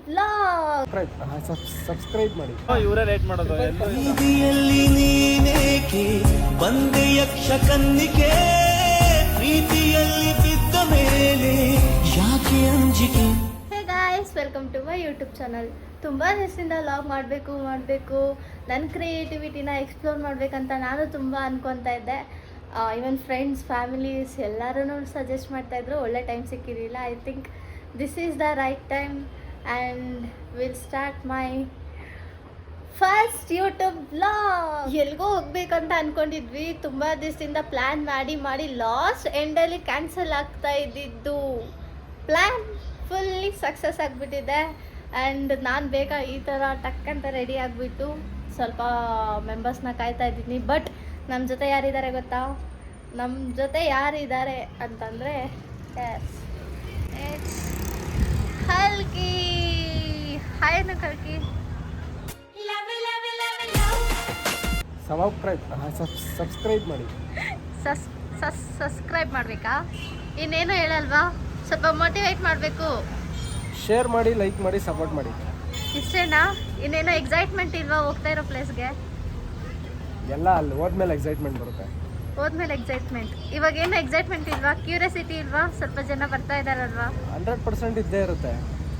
Vlog. Subscribe ಮಾಡಿ. ಇವರೇ rate ಮಾಡೋದು. ಬೀದಿಯಲ್ಲಿ ನೀನೇಕೆ ಬಂದೆ ಯಕ್ಷ ಕನ್ನಿಕೆ, ಪ್ರೀತಿಯಲ್ಲಿ ಬಿದ್ದ ಮೇಲೆ ಯಾಕೆ ಅಂಜಿಕೆ. Hey guys, welcome to my YouTube channel. ತುಂಬ ದಿವಸದಿಂದ ವ್ಲಾಗ್ ಮಾಡಬೇಕು ನನ್ನ ಕ್ರಿಯೇಟಿವಿಟಿನ ಎಕ್ಸ್ಪ್ಲೋರ್ ಮಾಡಬೇಕಂತ ನಾನು ತುಂಬ ಅನ್ಕೊತಾ ಇದ್ದೆ. ಇವನ್ ಫ್ರೆಂಡ್ಸ್, ಫ್ಯಾಮಿಲೀಸ್ ಎಲ್ಲರೂ ಸಜೆಸ್ಟ್ ಮಾಡ್ತಾಯಿದ್ರು. ಒಳ್ಳೆ ಟೈಮ್ ಸಿಕ್ಕಿರಲಿಲ್ಲ. I think this is the right time and will start my first YouTube vlog. ಎಲ್ಗೋ ಹೋಗ್ಬೇಕಂತ ಅಂದ್ಕೊಂಡಿದ್ವಿ. ತುಂಬ ದಿವಸದಿಂದ ಪ್ಲ್ಯಾನ್ ಮಾಡಿ ಲಾಸ್ಟ್ ಎಂಡಲ್ಲಿ ಕ್ಯಾನ್ಸಲ್ ಆಗ್ತಾ ಇದ್ದಿದ್ದು ಪ್ಲ್ಯಾನ್ ಫುಲ್ಲಿ ಸಕ್ಸಸ್ ಆಗಿಬಿಟ್ಟಿದೆ. ಆ್ಯಂಡ್ ನಾನು ಬೇಗ ಈ ಥರ ಟಕ್ ಅಂತ ರೆಡಿ ಆಗಿಬಿಟ್ಟು ಸ್ವಲ್ಪ ಮೆಂಬರ್ಸ್ನ ಕಾಯ್ತಾ ಇದ್ದೀನಿ. ಬಟ್ ನಮ್ಮ ಜೊತೆ ಯಾರಿದ್ದಾರೆ ಗೊತ್ತಾ? ನಮ್ಮ ಜೊತೆ ಯಾರಿದ್ದಾರೆ ಅಂತಂದರೆ ಎಸ್ ಕಲ್ಕಿ. ಹಾಯ್ ಕಲ್ಕಿ. ಸಬ್ಸ್ಕ್ರೈಬ್ ಮಾಡಿ. ಸಬ್ಸ್ಕ್ರೈಬ್ ಮಾಡಬೇಕಾ? ಇನ್ನೇನು ಹೇಳಲ್ವಾ? ಸ್ವಲ್ಪ ಮೋಟಿವೇಟ್ ಮಾಡಬೇಕು. ಶೇರ್ ಮಾಡಿ, ಲೈಕ್ ಮಾಡಿ, ಸಪೋರ್ಟ್ ಮಾಡಿ. ಇಷ್ಟೇನಾ? ಇನ್ನೇನೋ ಎಕ್ಸೈಟ್ಮೆಂಟ್ ಇಲ್ವಾ ಹೋಗ್ತಾ ಇರೋ ಪ್ಲೇಸ್ಗೆ? ಎಲ್ಲ ಅಲ್ಲಿ ಹೋದ್ಮೇಲೆ ಎಕ್ಸೈಟ್ಮೆಂಟ್ ಬರುತ್ತೆ. ಹೋದ್ಮೇಲೆ ಎಕ್ಸೈಟ್ಮೆಂಟ್. ಇವಾಗ ಏನು ಎಕ್ಸೈಟ್ಮೆಂಟ್ ಇಲ್ವಾ? ಕ್ಯೂರಿಯಾಸಿಟಿ ಇಲ್ವಾ? ಸ್ವಲ್ಪ ಜನ ಬರ್ತಾ ಇದ್ದಾರಲ್ವಾ? 100% ಇದ್ದೇ ಇರುತ್ತೆ.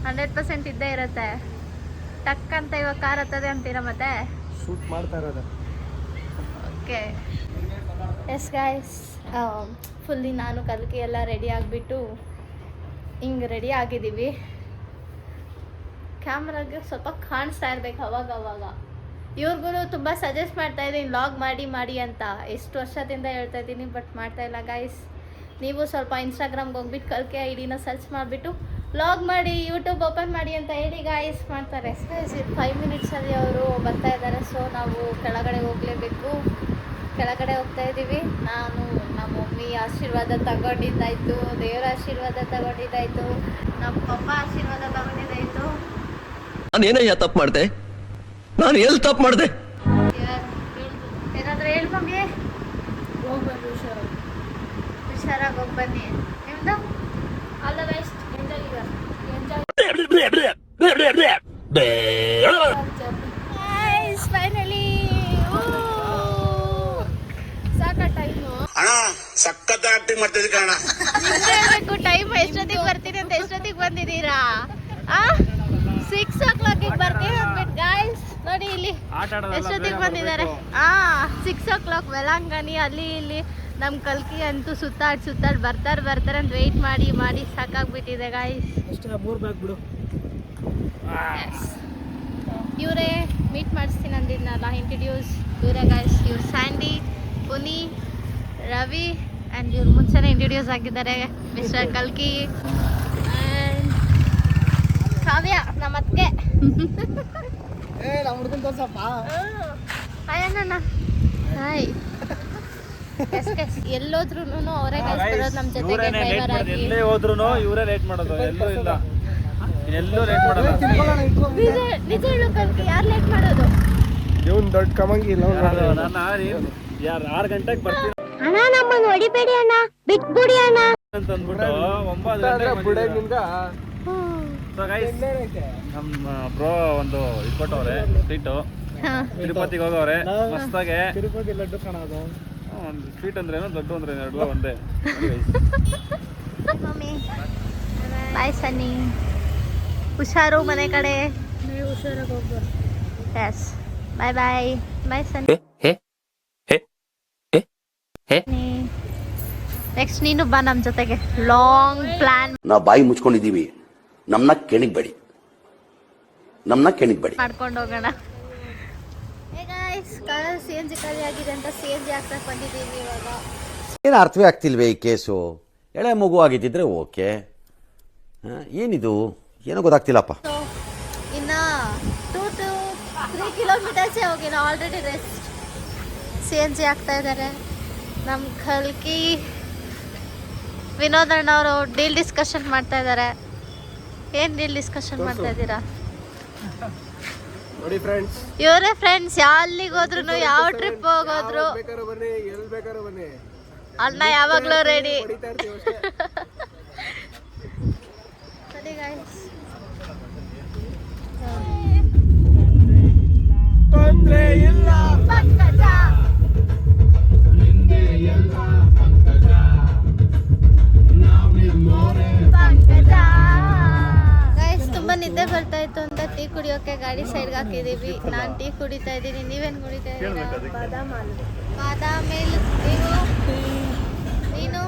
100% ಇದ್ದೇ ಇರುತ್ತೆ. ಟಕ್ ಅಂತ ಇವಾಗ ಕಾರ್ ಹತ್ತದೆ ಅಂತೀರಾ ಮತ್ತೆ? ಶೂಟ್ ಮಾಡ್ತಾ ಇರೋದು. ಓಕೆ, ಎಸ್ ಗಾಯ್ಸ್, ಫುಲ್ಲಿ ನಾನು ಕಲ್ಕಿ ಎಲ್ಲ ರೆಡಿ ಆಗಿಬಿಟ್ಟು ಹಿಂಗೆ ರೆಡಿ ಆಗಿದ್ದೀವಿ. ಕ್ಯಾಮ್ರಾಗೆ ಸ್ವಲ್ಪ ಕಾಣಿಸ್ತಾ ಇರ್ಬೇಕು ಅವಾಗ. ಇವ್ರಿಗೂ ತುಂಬ ಸಜೆಸ್ಟ್ ಮಾಡ್ತಾ ಇದ್ದೀನಿ ವ್ಲಾಗ್ ಮಾಡಿ ಅಂತ. ಎಷ್ಟು ವರ್ಷದಿಂದ ಹೇಳ್ತಾ ಇದ್ದೀನಿ, ಬಟ್ ಮಾಡ್ತಾ ಇಲ್ಲ ಗಾಯ್ಸ್. ನೀವು ಸ್ವಲ್ಪ ಇನ್ಸ್ಟಾಗ್ರಾಮ್ಗೆ ಹೋಗ್ಬಿಟ್ಟು ಕಲ್ಕಿ ಐಡಿನ ಸರ್ಚ್ ಮಾಡಿಬಿಟ್ಟು ವ್ಲಾಗ್ ಮಾಡಿ, ಯೂಟ್ಯೂಬ್ ಓಪನ್ ಮಾಡಿ ಅಂತ ಹೇಳಿ ಗಾಯ್ಸ್ ಮಾಡ್ತಾರೆ. 5 ಮಿನಿಟ್ಸಲ್ಲಿ ಅವರು ಬರ್ತಾ ಇದ್ದಾರೆ. ಸೊ ನಾವು ಕೆಳಗಡೆ ಹೋಗಲೇಬೇಕು. ಕೆಳಗಡೆ ಹೋಗ್ತಾ ಇದ್ದೀವಿ. ನಾನು ನಮ್ಮ ಮಮ್ಮಿ ಆಶೀರ್ವಾದ ತಗೊಂಡಿದ್ದಾಯಿತು, ದೇವರ ಆಶೀರ್ವಾದ ತಗೊಂಡಿದ್ದಾಯಿತು, ನಮ್ಮ ಪಪ್ಪ ಆಶೀರ್ವಾದ ತಗೊಂಡಿದ್ದಾಯಿತು. ನಾನೇನಯ್ಯ ತಪ್ಪು ಮಾಡಿದೆ? ನಾನು ಎಲ್ಲಿ ತಪ್ಪು ಮಾಡಿದೆ? ಏನಾದರೂ ಹೇಳಿ ಮಮ್ಮಿ. ಹೋಗ್ಬನ್ನಿ, ಹುಷಾರಾಗಿ ಹೋಗ್ಬನ್ನಿ. ನಿಮ್ದು ಆಲ್ ದ ಬೆಸ್ಟ್. ಫೈನಲಿ ಸಾಕ ಟೈಮು. ಸಖತ್ ಆಕ್ಟಿಂಗ್ ಮಾಡ್ತಿದ್ದೆ ಕಾರಣ. ಟೈಮ್ ಎಷ್ಟೊತ್ತಿಗೆ ಬರ್ತೀನಿ ಅಂತ ಎಷ್ಟೊತ್ತಿಗೆ ಬಂದಿದ್ದೀರಾ? 6 o'clock ಬರ್ತೀನಿ ಅಂದ್ಬಿಟ್ಟು ಗಾಯ್ಸ್ ನೋಡಿ ಇಲ್ಲಿ ಎಷ್ಟೊತ್ತಿಗೆ ಬಂದಿದ್ದಾರೆ. 6 o'clock ವೆಲಾಂಗಣಿ ಅಲ್ಲಿ ಇಲ್ಲಿ. ನಮ್ಮ ಕಲ್ಕಿ ಅಂತೂ ಸುತ್ತಾಡಿ ಬರ್ತಾರೆ ಅಂತ ವೆಯ್ಟ್ ಮಾಡಿ ಸಾಕಾಗ್ಬಿಟ್ಟಿದೆ ಗಾಯ್ಸ್. ಇವರೇ ಮೀಟ್ ಮಾಡಿಸ್ತೀನಿ ಅಂದಿದ್ನಲ್ಲ, ಇಂಟ್ರಡ್ಯೂಸ್. ಇವರೇ ಗಾಯ್ಸ್, ಇವ್ರು ಸ್ಯಾಂಡಿ, ಪುನಿ, ರವಿ ಆ್ಯಂಡ್ ಇವ್ರು ಮುಂಚೆನೇ ಇಂಟ್ರಡ್ಯೂಸ್ ಆಗಿದ್ದಾರೆ, ಮಿಸ್ಟರ್ ಕಲ್ಕಿ ಆ್ಯಂಡ್ ಕಾವ್ಯ ನಮ್ಮ ಅತ್ತಿಗೆ. ಹಾಯ್ ಅಣ್ಣ. ಹಾಯ್. ಎಲ್ಲೋದ್ರೂ ಅವರೇ ಬರೋದು ನಮ್ಮ ಜೊತೆಗೆ ಡ್ರೈವರ್ ಆಗಿ. ಎಲ್ಲೇ ಹೋದ್ರು ಇವರೇ ರೇಟ್ ಮಾಡೋದು. ಎಲ್ಲೂ ರೇಟ್ ಮಾಡೋದು. ನಿಜ ಹೇಳು ಕಲ್ಕಿ, ಯಾರು ಲೇಟ್ ಮಾಡೋದು? ಇವನ್ ದೊಡ್ಡ ಕಮಂಗಿ ಇಲ್ಲ. ಯಾರು 6 ಗಂಟೆಗೆ ಬರ್ತೀನಿ ಅಣ್ಣ, ನಮ್ಮನ್ನು ಹೊಡಿಬೇಡಿ ಅಣ್ಣ, ಬಿಟ್ಬಿಡಿ ಅಣ್ಣ ಅಂತ ಅಂದ್ಬಿಟ್ಟು 9 ಗಂಟೆಗೆ ನಿಮ್ಗ ನಮ್ಮ ಬ್ರೋ ಒಂದು ಇಟ್ಕೊಟ್ಟವ್ರೆ ಸೀಟು. ತಿರುಪತಿಗೆ ಹೋಗವ್ರೆ ಮಸ್ತಾಗೆ. ತಿರುಪತಿ ಲಡ್ಡು ಕಾಣೋದು. ಒಂದು ಸ್ವೀಟ್ ಅಂದ್ರೇನು, ದೊಡ್ಡ ಅಂದ್ರೇನು, ಎರಡು ಒಂದೇ. ಬಾಯ್ ಸನ್ನಿ, ಹುಷಾರು ಮನೆ ಕಡೆ. ಹುಷಾರಾಗಿ ಹೋಗ್ಬಾರ. ಎಸ್, ಬಾಯ್ ಸನ್ನಿ. ನೆಕ್ಸ್ಟ್ ನೀನು ಬಾ ನಮ್ಮ ಜೊತೆಗೆ. Long plan. ನಾವು ಬಾಯಿ ಮುಚ್ಕೊಂಡಿದೀವಿ, ನಮ್ನ ಕೆಣಿಗ್ಬೇಡಿ ಮಾಡ್ಕೊಂಡು ಹೋಗೋಣ. CNG ಖಾಲಿ ಆಗಿದೆ ಅಂತ CNG ಹಾಕ್ಸಕ್ ಬಂದಿದ್ದೀವಿ ಇವಾಗ. ಏನು ಅರ್ಥವೇ ಆಗ್ತಿಲ್ವೇ ಈ ಕೇಸು? ಎಳೆ ಮಗು ಆಗಿದ್ದಿದ್ರೆ ಓಕೆ, ಏನಿದು ಏನೋ ಗೊತ್ತಾಗ್ತಿಲ್ಲಪ್ಪ. ಇನ್ನ 2 to 3 ಕಿಲೋಮೀಟರ್ಸೇ ಹೋಗಿಲ್ಲ, ಆಲ್ರೆಡಿ ರೆಸ್ಟ್. CNG ಹಾಕ್ತಾ ಇದ್ದಾರೆ. ನಮ್ಮ ಕಲ್ಕಿ ವಿನೋದಣ್ಣ ಅವರು ಡೀಲ್ ಡಿಸ್ಕಷನ್ ಮಾಡ್ತಾ ಇದ್ದಾರೆ. ಏನು ಡೀಲ್ ಡಿಸ್ಕಷನ್ ಮಾಡ್ತಾ ಇದ್ದೀರಾ? ನೋಡಿ ಫ್ರೆಂಡ್ಸ್, ಇವರೇ ಫ್ರೆಂಡ್ಸ್. ಅಲ್ಲಿಗೆ ಹೋದ್ರು, ಯಾವ ಟ್ರಿಪ್ ಹೋಗೋದ್ರು ಅಣ್ಣ ಯಾವಾಗ್ಲೂ ರೆಡಿ. ನೋಡಿ ಗೈಸ್, ಬರ್ತಾ ಇತ್ತು ಅಂತ ಟೀ ಕುಡಿಯೋಕೆ ಗಾಡಿ ಸೈಡ್ಗೆ ಹಾಕಿದೀವಿ. ನಾನು ಟೀ ಕುಡಿತಾ ಇದ್ದೀನಿ, ನೀವೇನು ಕುಡಿತಾ ಇದ್ದೀರಾ? ಬಾದಾಮ್ ಮಿಲ್ಕ್. ನೀನು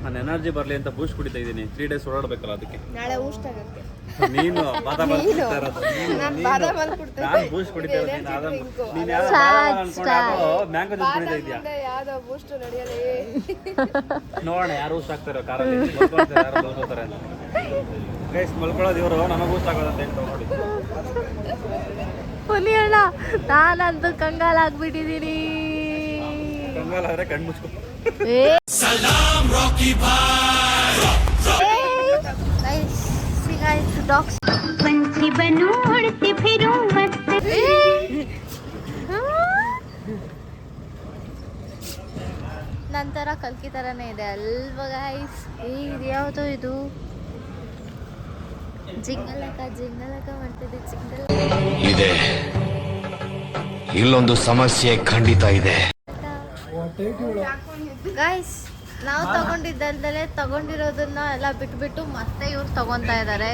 ನಾನು ಎನರ್ಜಿ ಬರಲಿ ಅಂತ ಬೂಸ್ಟ್ ಕುಡಿತಾ ಇದ್ದೀನಿ. 3 days ಓಡಾಡ್ಬೇಕಲ್ಲ ಅದಕ್ಕೆ. ನಾಳೆ ಊಷ್ಟ ಆಗುತ್ತೆ. ನೀನು ಬಾದಾಮ್ ಕುಡಿತಾ ಇರೋದು. ನಾನು ಬೂಸ್ಟ್ ಕುಡಿತಾ ಇರೋದು. ನೀನು ಅನ್ಕೊಂಡು ಮ್ಯಾಂಗೋ ಜ್ಯೂಸ್ ಕುಡಿತಾ ಇದೆಯಾ? ನೋಡೋಣ ಯಾರು ಊಷ್ಟ ಆಗ್ತಾರೋ ಕಾರಲ್ಲಿ. ಯಾರು ಹೋಗ್ತಾರೆ ಅಂತ ಗೈಸ್, ಮಲ್ಕೊಳ್ಳೋದು ಇವರು, ನಮಗೆ ಊಷ್ಟ ಆಗೋದು ಅಂತ ಹೇಳ್ತಾರೆ ನೋಡಿ. ಹುಲಿ ಅಣ್ಣ, ನಾನಂತೂ ಕಂಗಾಲಾಗ್ಬಿಟ್ಟಿದ್ದೀನಿ. ಕಂಗಾಲಾದ್ರೆ ಕಣ್ಣು ಮುಚ್ಕೊ. डॉग्स पंछी बनूं उड़ती फिरूं मस्त ನಂತರ ಕಲ್ಕಿ ಥರನೇ ಇದೆ ಅಲ್ವಾ ಗೈಸ್? ಇದು ಯಾವುದು? ಇದು ಜಿಂಗಲಕ ಜಿಂಗಲಕ ಮಾಡ್ತಿದೆ. ಜಿಂಗಲ ಇದೆ, ಇಲ್ಲೊಂದು ಸಮಸ್ಯೆ ಖಂಡಿತ ಇದೆ. ಗೈಸ್, ನಾವು ತಗೊಂಡಿದ್ದಲ್ದಲೆ ತಗೊಂಡಿರೋದನ್ನ ಎಲ್ಲ ಬಿಟ್ಬಿಟ್ಟು ಮತ್ತೆ ಇವ್ರು ತಗೊಂತಾ ಇದ್ದಾರೆ.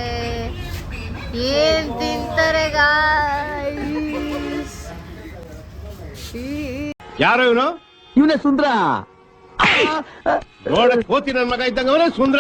ಏನ್ ತಿಂತಾರೆ ಗಾಯ್ಸ್? ಯಾರು ಇವನು? ಇವನೇ ಸುಂದ್ರ. ನೋಡಕ್ ಹೋತಿ ನನ್ ಮಗ ಇದ್ದಂಗ ಅವನೇ ಸುಂದ್ರ.